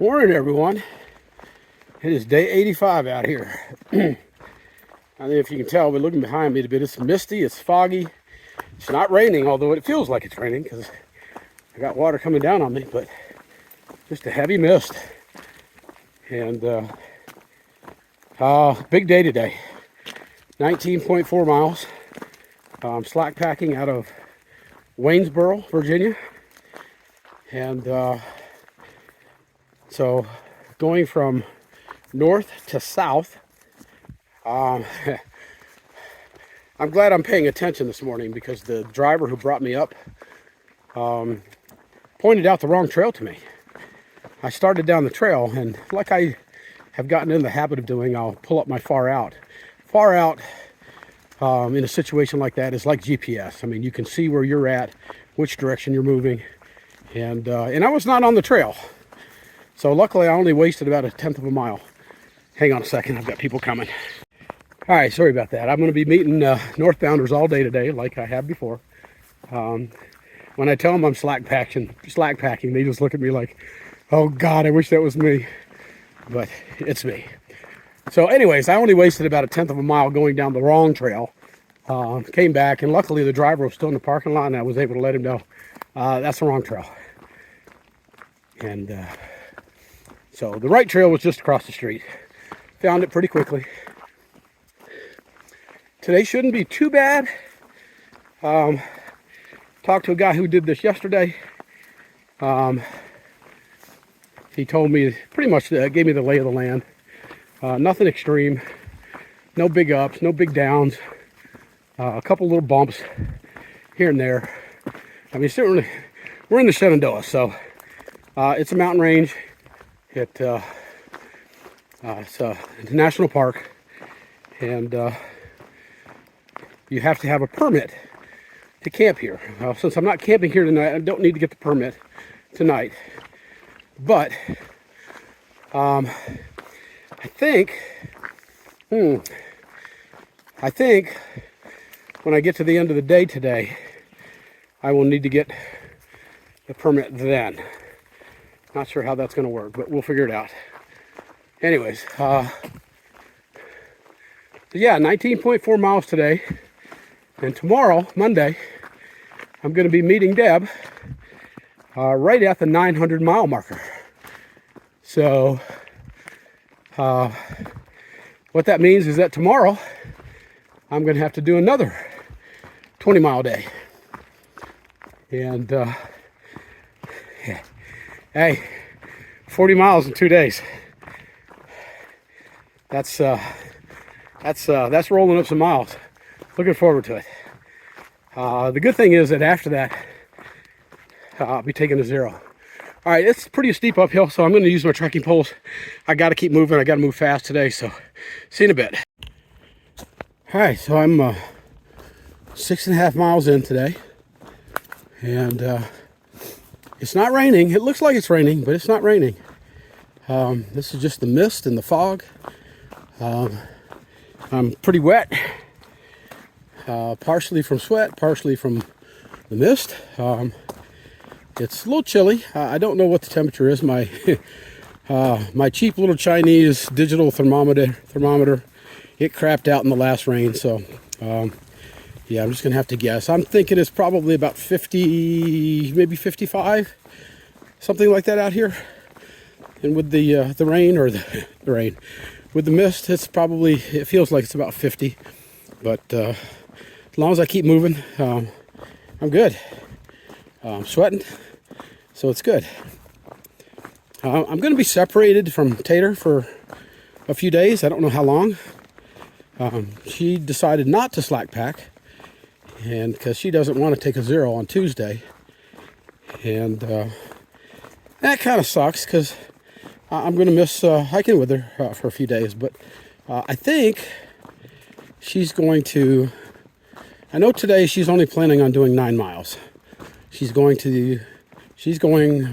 Morning, everyone. It is day 85 out here. I don't know if you can tell, but looking behind me a bit, it's misty, it's foggy. It's not raining, although it feels like it's raining because I got water coming down on me, but just a heavy mist. And big day today. 19.4 miles. Slack packing out of Waynesboro, Virginia. And so going from north to south. I'm glad I'm paying attention this morning because the driver who brought me up pointed out the wrong trail to me. I started down the trail, and like I have gotten in the habit of doing, I'll pull up my far out. Far out in a situation like that is like GPS. I mean, you can see where you're at, which direction you're moving, and I was not on the trail. So luckily I only wasted about 1/10 of a mile. Hang on a second, I've got people coming. All right, sorry about that. I'm going to be meeting northbounders all day today, like I have before. When I tell them I'm slack packing, they just look at me like, oh God, I wish that was me. But it's me. So anyways, I only wasted about 1/10 of a mile going down the wrong trail. Came back, and luckily the driver was still in the parking lot, and I was able to let him know that's the wrong trail. And so the right trail was just across the street. Found it pretty quickly. Today shouldn't be too bad. Talked to a guy who did this yesterday. He told me, pretty much gave me the lay of the land. Nothing extreme. No big ups, no big downs. A couple little bumps here and there. I mean, certainly, we're in the Shenandoah, so it's a mountain range. It's a national park, and you have to have a permit to camp here. Since I'm not camping here tonight, I don't need to get the permit tonight. But I think when I get to the end of the day today, I will need to get the permit then. Not sure how that's going to work, but we'll figure it out. Anyways, yeah, 19.4 miles today. And tomorrow, Monday, I'm going to be meeting Deb right at the 900 mile marker. So, what that means is that tomorrow, I'm going to have to do another 20 mile day. And, hey, 40 miles in 2 days. That's rolling up some miles. Looking forward to it. The good thing is that after that, I'll be taking a zero. All right, it's pretty steep uphill, so I'm going to use my trekking poles. I got to keep moving. I got to move fast today, so see you in a bit. All right, so I'm 6.5 miles in today, and it's not raining. It looks like it's raining, but it's not raining. This is just the mist and the fog. I'm pretty wet, partially from sweat, partially from the mist. It's a little chilly. I don't know what the temperature is. My my cheap little Chinese digital thermometer, it crapped out in the last rain. So yeah, I'm just gonna have to guess. I'm thinking it's probably about 50, maybe 55, something like that out here. And with the rain, or the rain, with the mist, it feels like it's about 50. But as long as I keep moving, I'm good. I'm sweating, so it's good. I'm going to be separated from Tater for a few days. I don't know how long. She decided not to slack pack, and because she doesn't want to take a zero on Tuesday. And that kind of sucks because I'm going to miss hiking with her for a few days. But I think she's going to, I know today she's only planning on doing 9 miles. She's going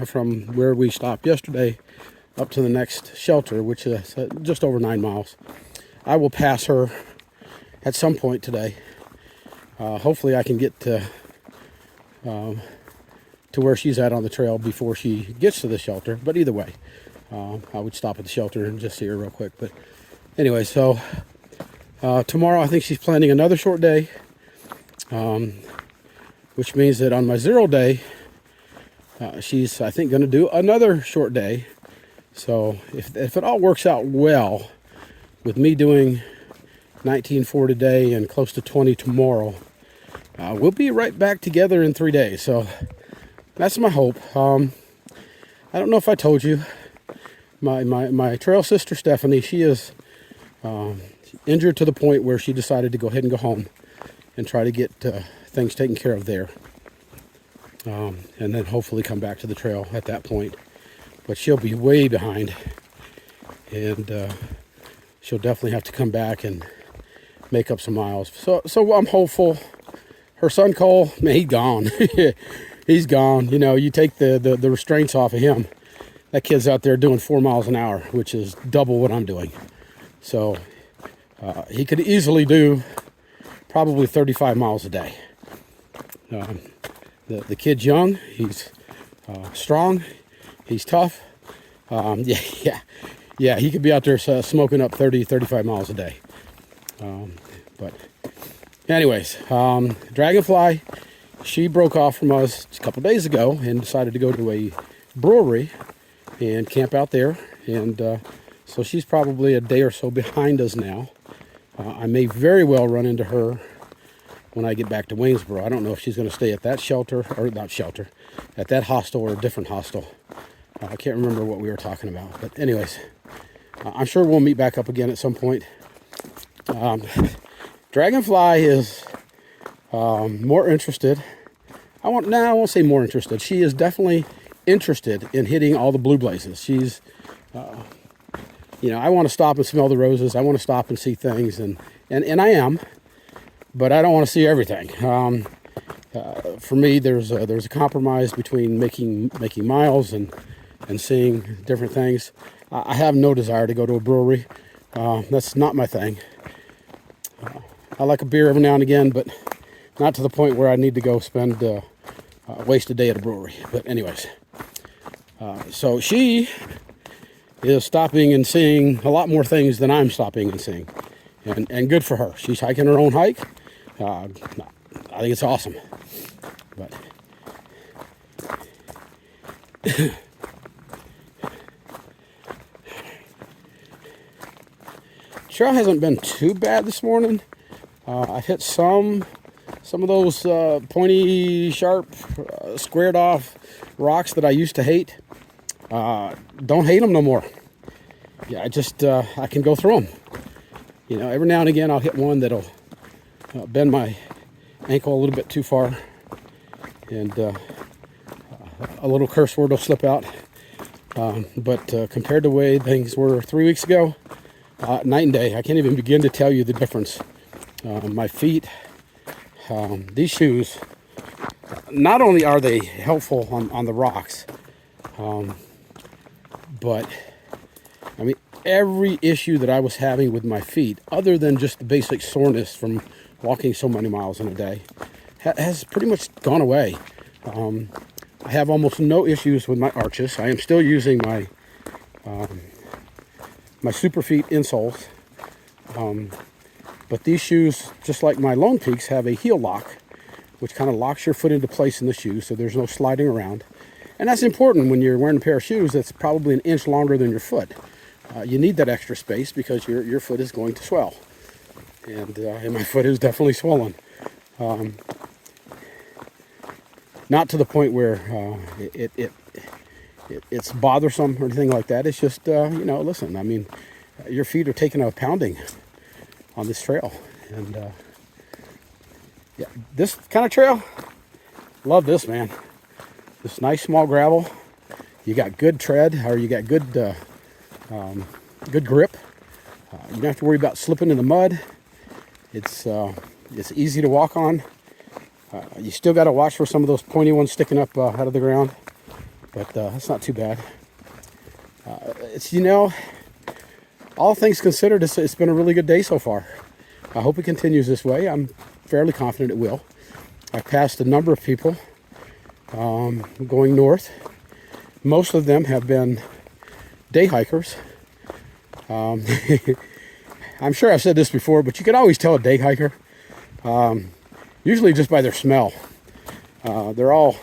from where we stopped yesterday up to the next shelter, which is just over 9 miles. I will pass her at some point today. Hopefully I can get to where she's at on the trail before she gets to the shelter. But either way, I would stop at the shelter and just see her real quick. But anyway, so tomorrow I think she's planning another short day, which means that on my 0 day, she's, I think, going to do another short day. So if it all works out well, with me doing 19 for today and close to 20 tomorrow, we'll be right back together in 3 days. So that's my hope. I don't know if I told you, my trail sister Stephanie, she is injured to the point where she decided to go ahead and go home and try to get things taken care of there, and then hopefully come back to the trail at that point. But she'll be way behind, and she'll definitely have to come back and make up some miles. So I'm hopeful. Her son Cole, man, he's gone. He's gone. You know, you take the restraints off of him, that kid's out there doing 4 miles an hour, which is double what I'm doing. So he could easily do probably 35 miles a day. The kid's young. He's strong. He's tough. Yeah, he could be out there smoking up 35 miles a day. But anyways, Dragonfly, she broke off from us a couple days ago and decided to go to a brewery and camp out there. And so she's probably a day or so behind us now. I may very well run into her when I get back to Waynesboro. I don't know if she's going to stay at that shelter, or not shelter, at that hostel or a different hostel. I can't remember what we were talking about. But anyways, I'm sure we'll meet back up again at some point. Dragonfly is more interested. I won't say more interested. She is definitely interested in hitting all the blue blazes. She's, I want to stop and smell the roses. I want to stop and see things, and I am, but I don't want to see everything. For me, there's a compromise between making miles and seeing different things. I have no desire to go to a brewery. That's not my thing. I like a beer every now and again, but not to the point where I need to go waste a day at a brewery. But anyways, so she is stopping and seeing a lot more things than I'm stopping and seeing, and good for her. She's hiking her own hike. I think it's awesome. But trail hasn't been too bad this morning. I've hit some of those pointy, sharp, squared off rocks that I used to hate. Don't hate them no more. Yeah, I can go through them. Every now and again I'll hit one that'll bend my ankle a little bit too far, and a little curse word will slip out. But compared to the way things were 3 weeks ago, night and day. I can't even begin to tell you the difference. My feet, these shoes, not only are they helpful on the rocks, but I mean, every issue that I was having with my feet, other than just the basic soreness from walking so many miles in a day, has pretty much gone away. I have almost no issues with my arches. I am still using my Superfeet insoles, but these shoes, just like my Lone Peaks, have a heel lock, which kind of locks your foot into place in the shoe, so there's no sliding around. And that's important when you're wearing a pair of shoes that's probably an inch longer than your foot. You need that extra space because your foot is going to swell, and my foot is definitely swollen. Not to the point where it's bothersome or anything like that. It's just, listen, I mean, your feet are taking a pounding on this trail. And, this kind of trail, love this, man. This nice small gravel. You got good tread, or you got good grip. You don't have to worry about slipping in the mud. It's easy to walk on. You still got to watch for some of those pointy ones sticking up out of the ground, but that's not too bad. It's, all things considered, it's been a really good day so far. I hope it continues this way. I'm fairly confident it will. I've passed a number of people going north. Most of them have been day hikers. I'm sure I've said this before, but you can always tell a day hiker, usually just by their smell. They're all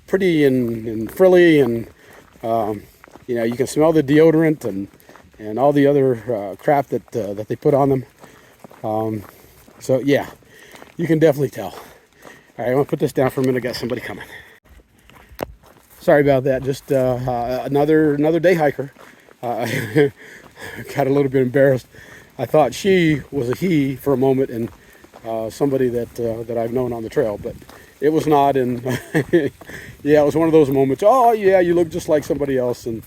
pretty and frilly, and you can smell the deodorant and all the other crap that they put on them. So yeah, you can definitely tell. All right, I'm gonna put this down for a minute. I got somebody coming. Sorry about that. Just another day hiker. Got a little bit embarrassed. I thought she was a he for a moment, and somebody that I've known on the trail, but it was not. And yeah, it was one of those moments. Oh yeah, you look just like somebody else, and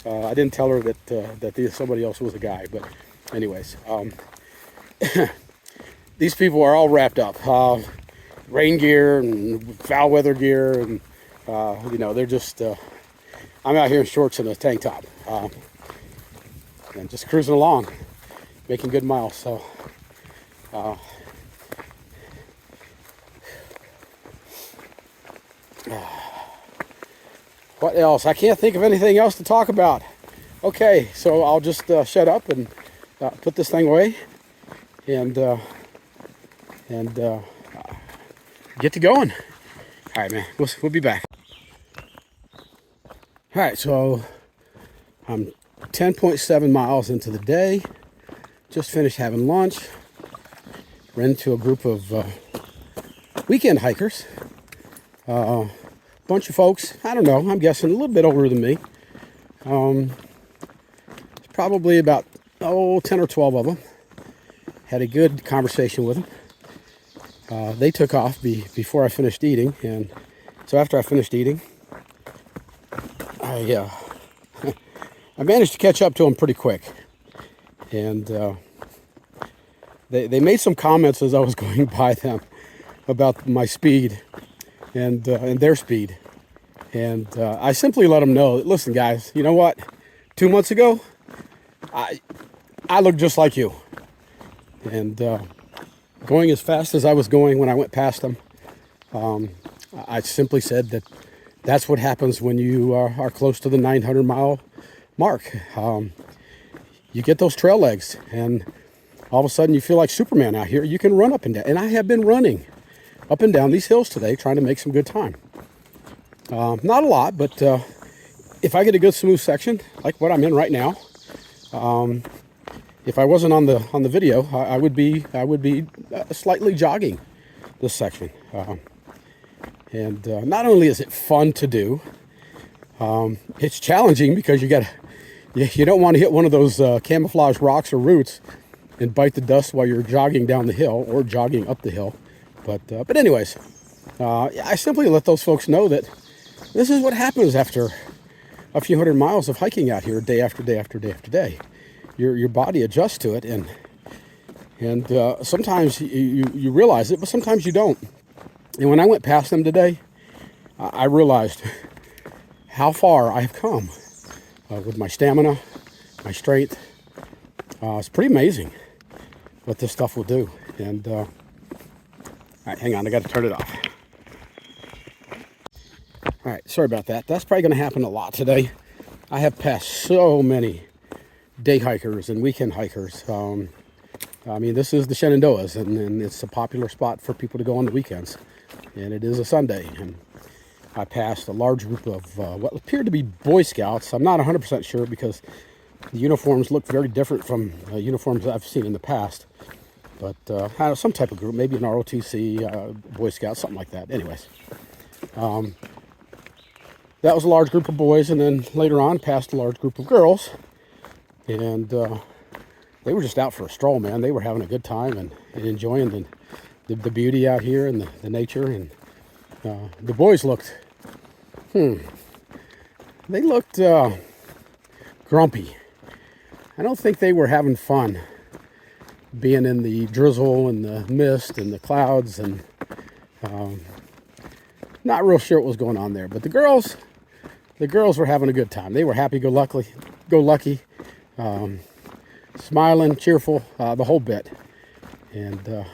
I didn't tell her that somebody else was a guy. But anyways, these people are all wrapped up, rain gear and foul weather gear, and they're just. I'm out here in shorts and a tank top, and just cruising along, making good miles. So. What else? I can't think of anything else to talk about. Okay, so I'll just shut up and put this thing away and get to going. All right, man. We'll be back. All right, so I'm 10.7 miles into the day. Just finished having lunch. Ran into a group of weekend hikers. Bunch of folks, I don't know, I'm guessing a little bit older than me. Probably about 10 or 12 of them. Had a good conversation with them. They took off before I finished eating, and so after I finished eating, I managed to catch up to them pretty quick. And they made some comments as I was going by them about my speed and their speed. And I simply let them know, listen guys, you know what? 2 months ago, I looked just like you. And going as fast as I was going when I went past them, I simply said that's what happens when you are close to the 900 mile mark. You get those trail legs, and all of a sudden you feel like Superman out here. You can run up and down. And I have been running up and down these hills today, trying to make some good time. Not a lot, but if I get a good smooth section, like what I'm in right now, if I wasn't on the video, I would be slightly jogging this section. And not only is it fun to do, it's challenging because you don't want to hit one of those camouflage rocks or roots and bite the dust while you're jogging down the hill or jogging up the hill. But anyways, I simply let those folks know that this is what happens after a few hundred miles of hiking out here, day after day after day after day. Your body adjusts to it, and sometimes you realize it, but sometimes you don't. And when I went past them today, I realized how far I've come with my stamina, my strength. It's pretty amazing what this stuff will do. And all right, hang on, I got to turn it off. All right, sorry about that. That's probably going to happen a lot today. I have passed so many day hikers and weekend hikers. I mean, this is the Shenandoahs, and it's a popular spot for people to go on the weekends. And it is a Sunday, and I passed a large group of what appeared to be Boy Scouts. I'm not 100% sure because the uniforms look very different from uniforms I've seen in the past. But some type of group, maybe an ROTC, Boy Scouts, something like that. Anyways, that was a large group of boys, and then later on passed a large group of girls. And they were just out for a stroll, man. They were having a good time and enjoying the beauty out here and the nature. And the boys looked, they looked grumpy. I don't think they were having fun being in the drizzle and the mist and the clouds, and not real sure what was going on there. But the girls were having a good time. They were happy-go-lucky, smiling, cheerful, the whole bit. And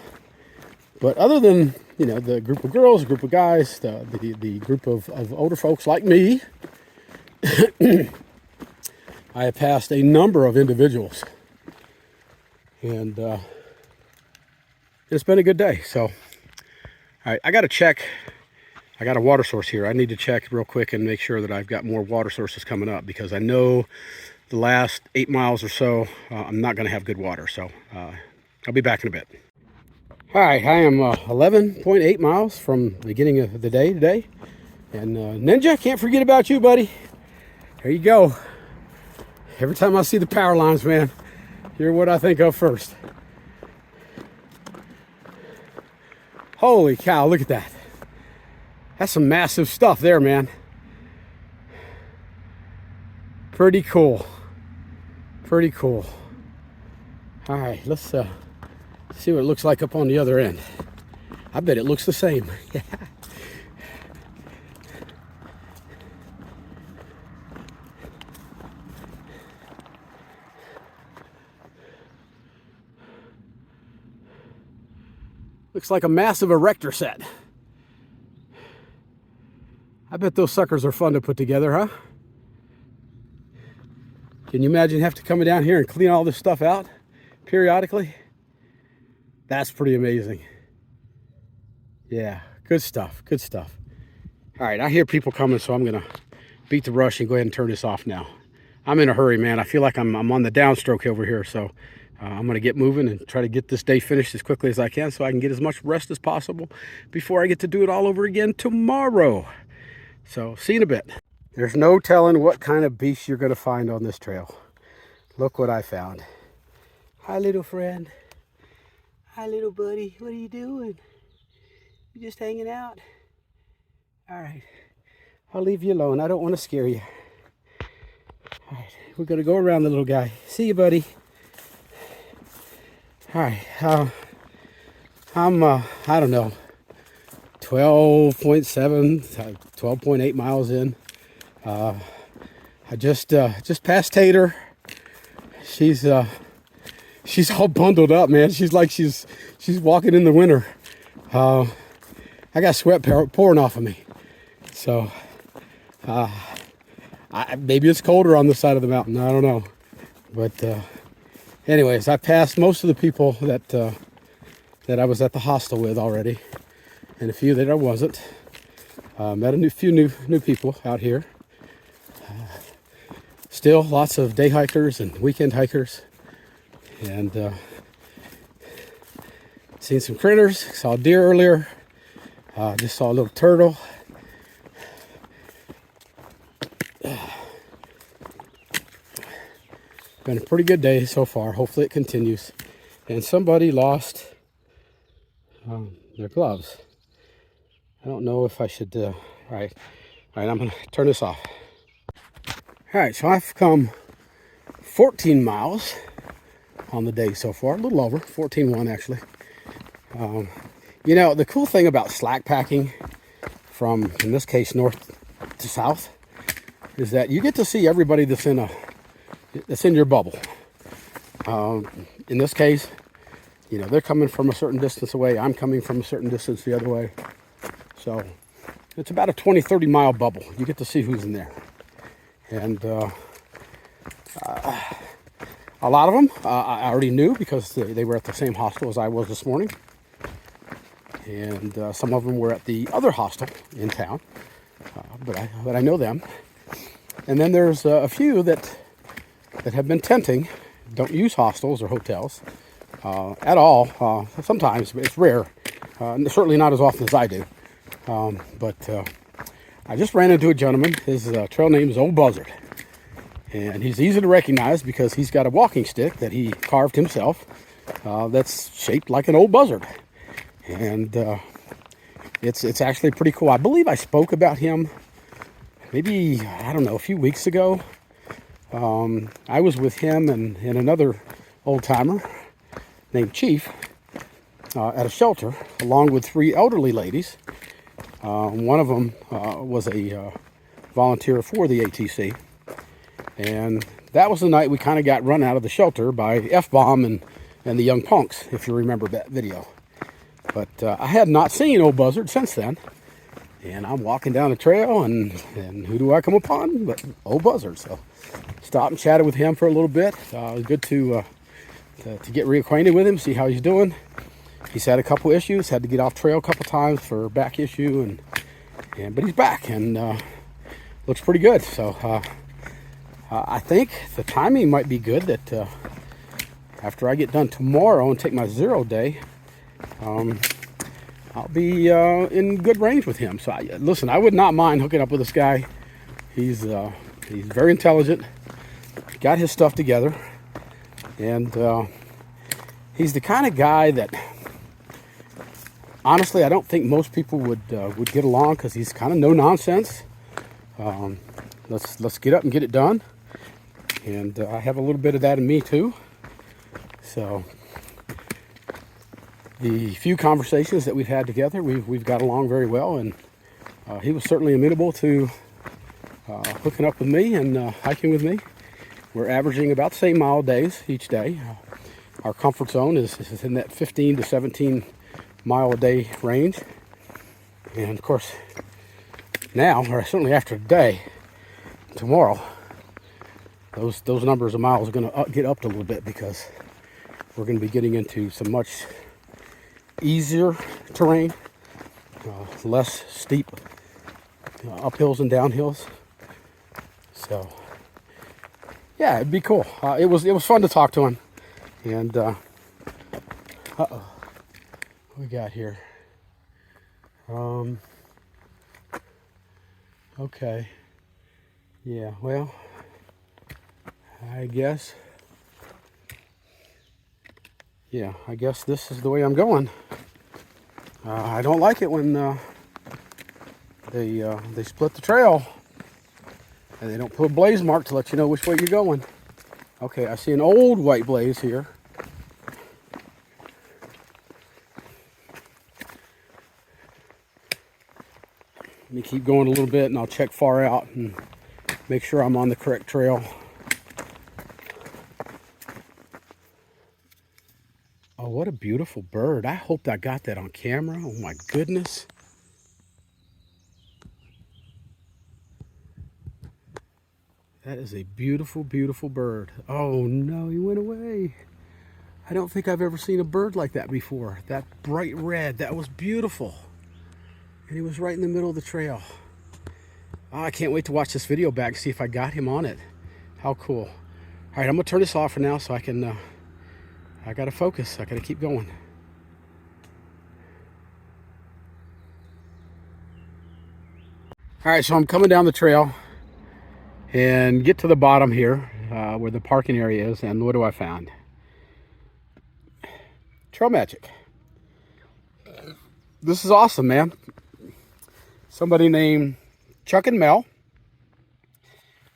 but other than the group of girls, the group of guys, the group of older folks like me, I have passed a number of individuals, and it's been a good day. So, all right, I got to check. I got a water source here. I need to check real quick and make sure that I've got more water sources coming up, because I know the last 8 miles or so, I'm not going to have good water. So I'll be back in a bit. All right, I am 11.8 miles from the beginning of the day today. And Ninja, can't forget about you, buddy. There you go. Every time I see the power lines, man, you're what I think of first. Holy cow, look at that. That's some massive stuff there, man. Pretty cool. Pretty cool. All right, let's see what it looks like up on the other end. I bet it looks the same. Looks like a massive erector set. I bet those suckers are fun to put together, huh? Can you imagine having to come down here and clean all this stuff out periodically? That's pretty amazing. Yeah, good stuff, good stuff. All right, I hear people coming, so I'm gonna beat the rush and go ahead and turn this off now. I'm in a hurry, man. I feel like I'm on the downstroke over here, so I'm gonna get moving and try to get this day finished as quickly as I can so I can get as much rest as possible before I get to do it all over again tomorrow. So, see you in a bit. There's no telling what kind of beast you're gonna find on this trail. Look what I found. Hi, little friend. Hi, little buddy. What are you doing? You just hanging out? All right. I'll leave you alone. I don't want to scare you. All right. We're going to go around the little guy. See you, buddy. All right. I'm, I don't know, 12.7, 12.8 miles in. I just passed Tater. She's all bundled up, man. She's like she's walking in the winter. I got sweat pouring off of me. So maybe it's colder on this side of the mountain. I don't know. But anyways, I passed most of the people that I was at the hostel with already, and a few that I wasn't. Met a few new people out here. Still lots of day hikers and weekend hikers. And seen some critters. Saw a deer earlier. Just saw a little turtle. Been a pretty good day so far. Hopefully it continues. And somebody lost their gloves. I don't know if I should. All right, I'm gonna turn this off. All right, so I've come 14 miles on the day so far, a little over 14.1 actually. You know, the cool thing about slack packing from, in this case, north to south, is that you get to see everybody that's in your bubble. In this case, you know, they're coming from a certain distance away. I'm coming from a certain distance the other way. So it's about a 20-30 mile bubble. You get to see who's in there. And a lot of them I already knew because they were at the same hostel as I was this morning. And some of them were at the other hostel in town, but I know them. And then there's a few that have been tenting, don't use hostels or hotels at all. Sometimes, but it's rare. Certainly not as often as I do. But I just ran into a gentleman. His trail name is Old Buzzard. And he's easy to recognize because he's got a walking stick that he carved himself that's shaped like an old buzzard. And it's actually pretty cool. I believe I spoke about him maybe, I don't know, a few weeks ago. I was with him and another old timer named Chief at a shelter along with 3 elderly ladies. One of them was a volunteer for the ATC. And that was the night we kind of got run out of the shelter by F-Bomb and the Young Punks, if you remember that video. But I had not seen Old Buzzard since then. And I'm walking down the trail, and who do I come upon but old Buzzard. So stopped and chatted with him for a little bit. It was good to get reacquainted with him, see how he's doing. He's had a couple issues, had to get off trail a couple times for a back issue, but he's back and looks pretty good. So I think the timing might be good that after I get done tomorrow and take my 0 day, I'll be in good range with him. So listen, I would not mind hooking up with this guy. He's very intelligent, got his stuff together, and he's the kind of guy that honestly I don't think most people would get along, because he's kind of no nonsense. Let's get up and get it done, and I have a little bit of that in me too. So the few conversations that we've had together, we've got along very well, and he was certainly amenable to hooking up with me and hiking with me. We're averaging about the same mile days each day. Our comfort zone is in that 15 to 17 mile a day range, and of course now, or certainly after today, tomorrow, those numbers of miles are going to get upped a little bit, because we're going to be getting into some much easier terrain, less steep uphills and downhills. So yeah, it'd be cool. It was fun to talk to him. And what we got here? Okay. Yeah, well, I guess this is the way I'm going. I don't like it when they split the trail and they don't put a blaze mark to let you know which way you're going. Okay, I see an old white blaze here. Let me keep going a little bit and I'll check far out and make sure I'm on the correct trail. Oh, what a beautiful bird. I hope I got that on camera. Oh my goodness. That is a beautiful, beautiful bird. Oh no, he went away. I don't think I've ever seen a bird like that before. That bright red, that was beautiful. And he was right in the middle of the trail. Oh, I can't wait to watch this video back and see if I got him on it. How cool. All right, I'm gonna turn this off for now so I can, I gotta focus, I gotta keep going. All right, so I'm coming down the trail and get to the bottom here where the parking area is, and what do I find? Trail magic. This is awesome, man. Somebody named Chuck and Mel,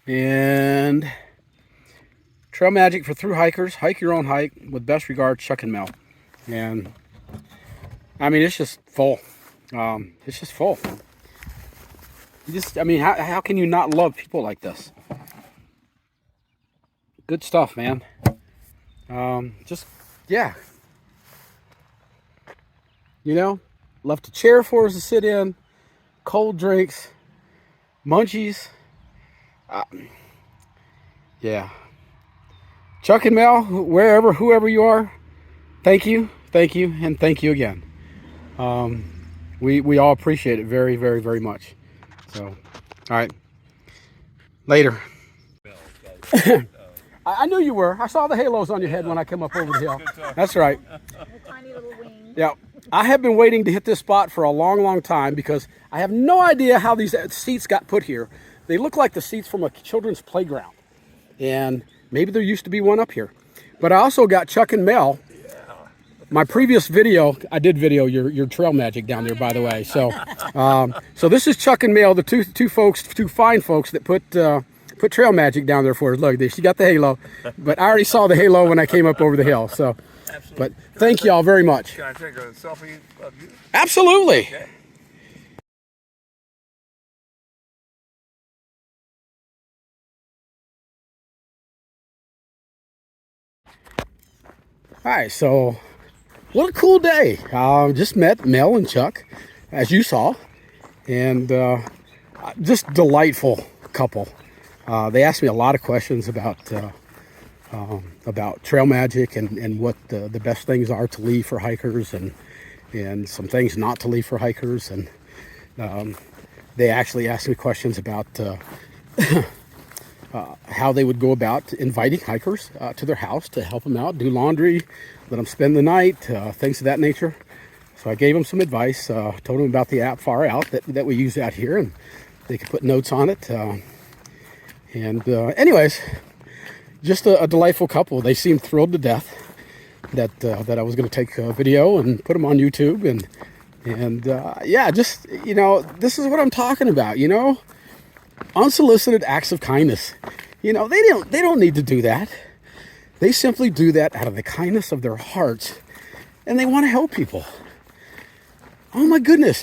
and trail magic for through hikers. Hike your own hike. With best regards, Chuck and Mel. And I mean, it's just full. It's just full. I mean, how can you not love people like this? Good stuff, man. Yeah. You know, left a chair for us to sit in, cold drinks, munchies. Yeah. Chuck and Mel, whoever you are, thank you, and thank you again. We all appreciate it very, very, very much. So, all right, later. I knew you were. I saw the halos on your head when I came up over the hill. That's right. Tiny little wings. Yeah, I have been waiting to hit this spot for a long, long time, because I have no idea how these seats got put here. They look like the seats from a children's playground, and maybe there used to be one up here. But I also got Chuck and Mel. My previous video, I did video your trail magic down there, by the way. So, so this is Chuck and Mel, the two fine folks that put trail magic down there for us. Look, she got the halo, but I already saw the halo when I came up over the hill. So, absolutely. But thank y'all very much. Can I take a selfie of you? Absolutely. Okay. All right, so what a cool day. Just met Mel and Chuck, as you saw, and just delightful couple. They asked me a lot of questions about trail magic and what the best things are to leave for hikers, and some things not to leave for hikers. And they actually asked me questions about how they would go about inviting hikers to their house to help them out, do laundry, let them spend the night, things of that nature. So I gave them some advice, told them about the app Far Out that we use out here, and they could put notes on it. Anyways, just a delightful couple. They seemed thrilled to death that I was going to take a video and put them on YouTube, and yeah, just, you know, this is what I'm talking about. You know, unsolicited acts of kindness. You know, they don't need to do that. They simply do that out of the kindness of their hearts, and they want to help people. Oh my goodness,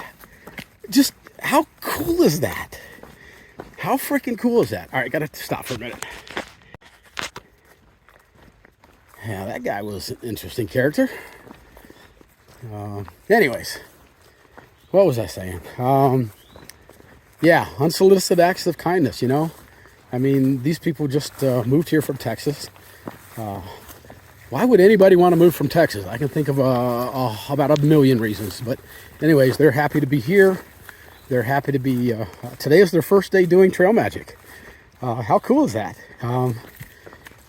just how cool is that? How freaking cool is that? All right, gotta stop for a minute. Yeah, that guy was an interesting character. Anyways, what was I saying? Yeah, unsolicited acts of kindness, you know? I mean, these people just moved here from Texas. Why would anybody want to move from Texas? I can think of about a million reasons. But anyways, they're happy to be here. They're happy to be, today is their first day doing trail magic. How cool is that?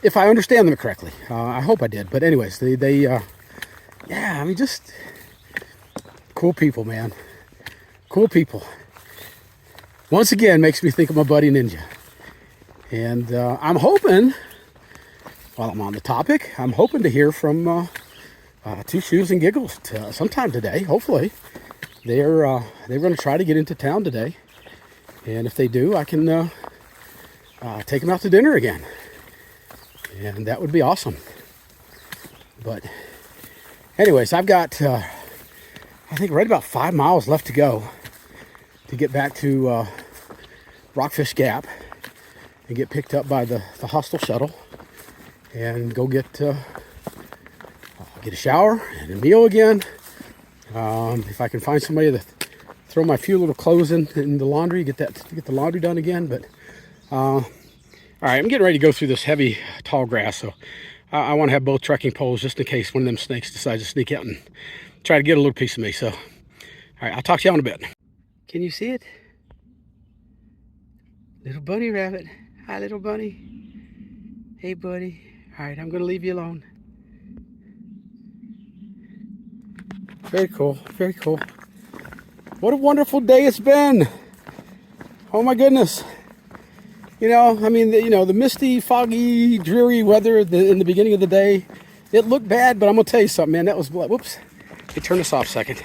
If I understand them correctly. I hope I did. But anyways, yeah, I mean, just cool people, man. Cool people. Once again, makes me think of my buddy Ninja. And I'm hoping, while I'm on the topic, I'm hoping to hear from Two Shoes and Giggles sometime today, hopefully. They're going to try to get into town today. And if they do, I can take them out to dinner again. And that would be awesome. But anyways, I've got, I think, right about 5 miles left to go to get back to Rockfish Gap and get picked up by the hostel shuttle and go get a shower and a meal again. If I can find somebody to throw my few little clothes in the laundry, get the laundry done again. But all right, I'm getting ready to go through this heavy, tall grass, so I want to have both trekking poles just in case one of them snakes decides to sneak out and try to get a little piece of me. So, all right, I'll talk to you in a bit. Can you see it? Little bunny rabbit. Hi, little bunny. Hey, buddy. All right, I'm going to leave you alone. Very cool, very cool. What a wonderful day it's been. Oh, my goodness. You know, I mean, the misty, foggy, dreary weather in the beginning of the day, it looked bad, but I'm going to tell you something, man. That was, whoops, hey, turn this off a second.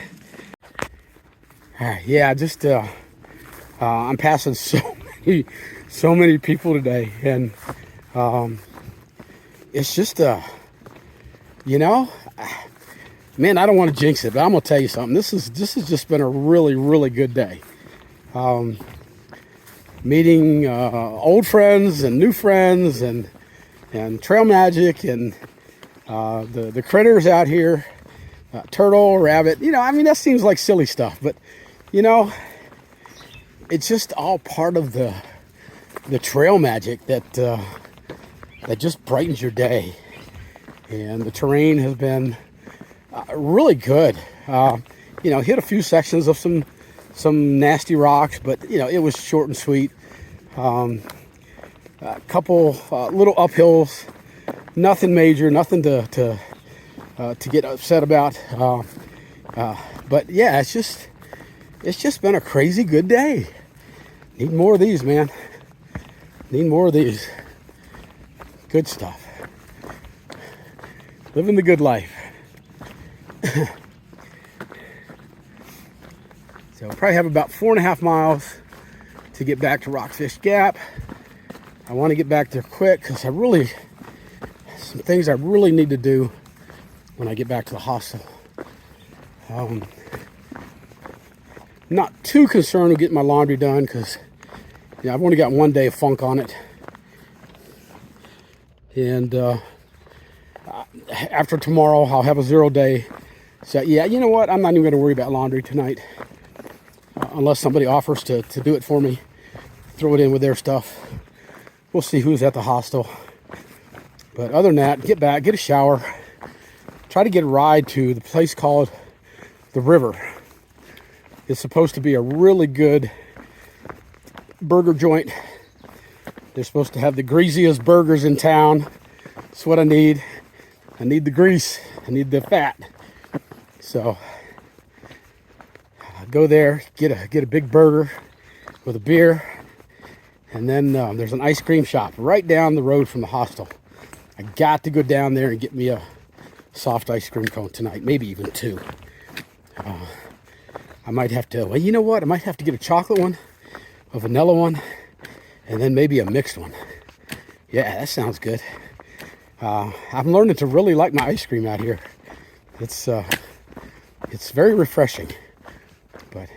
All right, yeah, just, I'm passing so many people today, and it's just, you know, man, I don't want to jinx it, but I'm going to tell you something. This has just been a really, really good day. Meeting old friends and new friends and trail magic and the critters out here, turtle, rabbit. You know, I mean, that seems like silly stuff, but you know, it's just all part of the trail magic that just brightens your day. And the terrain has been really good. You know, hit a few sections of some nasty rocks, but you know, it was short and sweet. A couple little uphills, nothing major, nothing to get upset about. But yeah, it's just been a crazy good day. Need more of these, man. Need more of these. Good stuff. Living the good life. So we'll probably have about 4.5 miles to get back to Rockfish Gap. I want to get back there quick because some things I really need to do when I get back to the hostel. Not too concerned with getting my laundry done because I've only got 1 day of funk on it. And after tomorrow, I'll have a 0 day. So yeah, you know what? I'm not even going to worry about laundry tonight. unless somebody offers to do it for me, throw it in with their stuff. We'll see who's at the hostel. But other than that, get back, get a shower, try to get a ride to the place called the River. It's supposed to be a really good burger joint. They're supposed to have the greasiest burgers in town. That's what I need. I need the grease. I need the fat. So go there, get a big burger with a beer, and then there's an ice cream shop right down the road from the hostel. I got to go down there and get me a soft ice cream cone tonight, maybe even two. I might have to, well, you know what? I might have to get a chocolate one, a vanilla one, and then maybe a mixed one. Yeah, that sounds good. I'm learning to really like my ice cream out here. It's very refreshing. But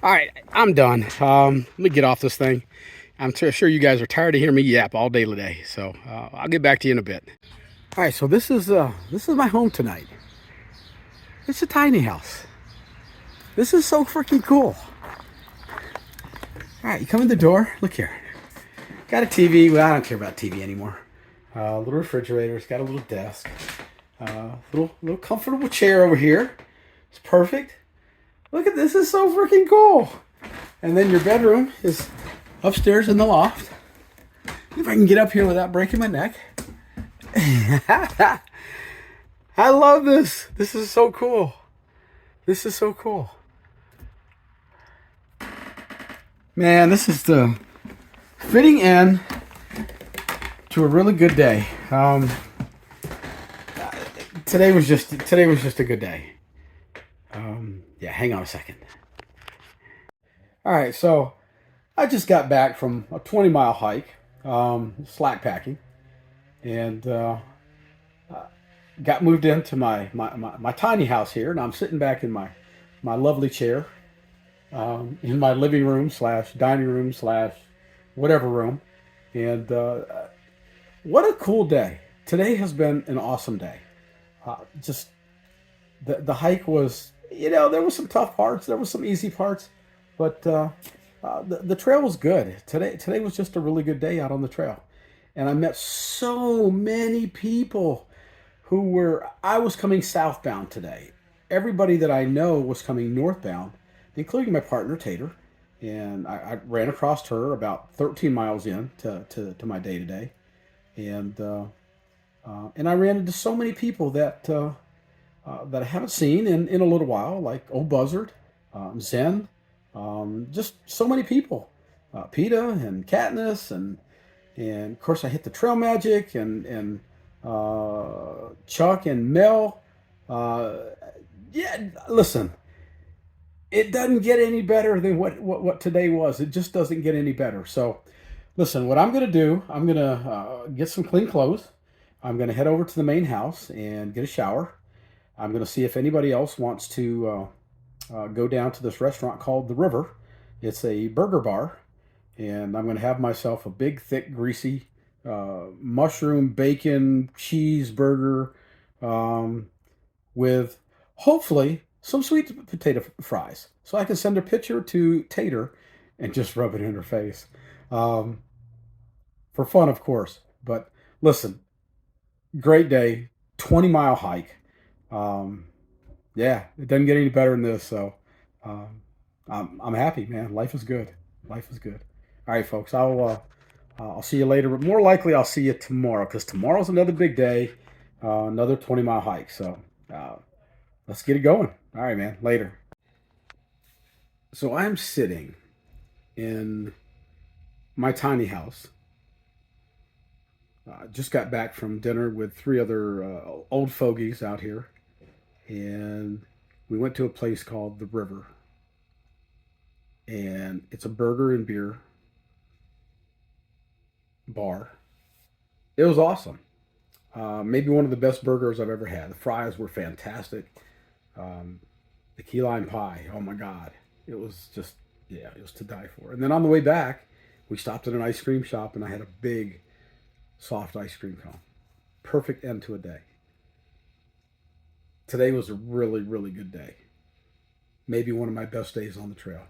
all right, I'm done. Let me get off this thing. I'm sure you guys are tired of hearing me yap all day today, so I'll get back to you in a bit. All right, so this is my home tonight. It's a tiny house. This is so freaking cool. All right, you come in the door. Look here. Got a TV. Well, I don't care about TV anymore. Little refrigerator. It's got a little desk. Little comfortable chair over here. It's perfect. Look at this. Is so freaking cool. And then your bedroom is upstairs in the loft. If I can get up here without breaking my neck. I love this. This is so cool. This is so cool. Man, this is the fitting end to a really good day. Today was just a good day. Yeah, hang on a second. All right, so I just got back from a 20-mile hike, slack packing, and got moved into my tiny house here, and I'm sitting back in my lovely chair in my living room / dining room / whatever room, and what a cool day. Today has been an awesome day. Just the hike was, there were some tough parts, there were some easy parts, but the trail was good. Today was just a really good day out on the trail, and I met so many people I was coming southbound today. Everybody that I know was coming northbound, including my partner Tater, and I ran across her about 13 miles in to my day today, and I ran into so many people that I haven't seen in a little while, like Old Buzzard, Zen, just so many people, PETA and Katniss, and of course I hit the Trail Magic and Chuck and Mel. Yeah, listen, it doesn't get any better than what today was. It just doesn't get any better. So listen, what I'm going to do, I'm going to get some clean clothes. I'm going to head over to the main house and get a shower. I'm going to see if anybody else wants to go down to this restaurant called The River. It's a burger bar, and I'm going to have myself a big, thick, greasy mushroom, bacon, cheeseburger with hopefully some sweet potato fries. So I can send a picture to Tater and just rub it in her face. For fun, of course. But listen, great day, 20-mile hike. Yeah, it doesn't get any better than this. So I'm happy, man. Life is good. Life is good. All right, folks. I'll see you later. But more likely, I'll see you tomorrow, because tomorrow's another big day, another 20-mile hike. So let's get it going. All right, man. Later. So I'm sitting in my tiny house. Just got back from dinner with 3 other old fogies out here, and we went to a place called The River, and it's a burger and beer bar. It was awesome. Maybe one of the best burgers I've ever had. The fries were fantastic. The key lime pie, oh my God. It was just, yeah, it was to die for. And then on the way back, we stopped at an ice cream shop, and I had a big soft ice cream cone. Perfect end to a day. Today was a really, really good day. Maybe one of my best days on the trail.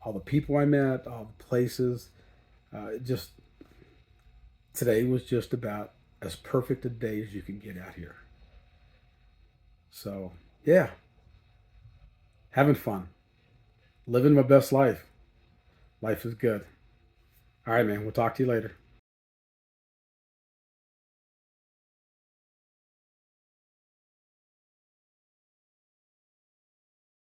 all the people I met, all the places. Just today was just about as perfect a day as you can get out here. So yeah, having fun, living my best life. Life is good. All right, man. We'll talk to you later.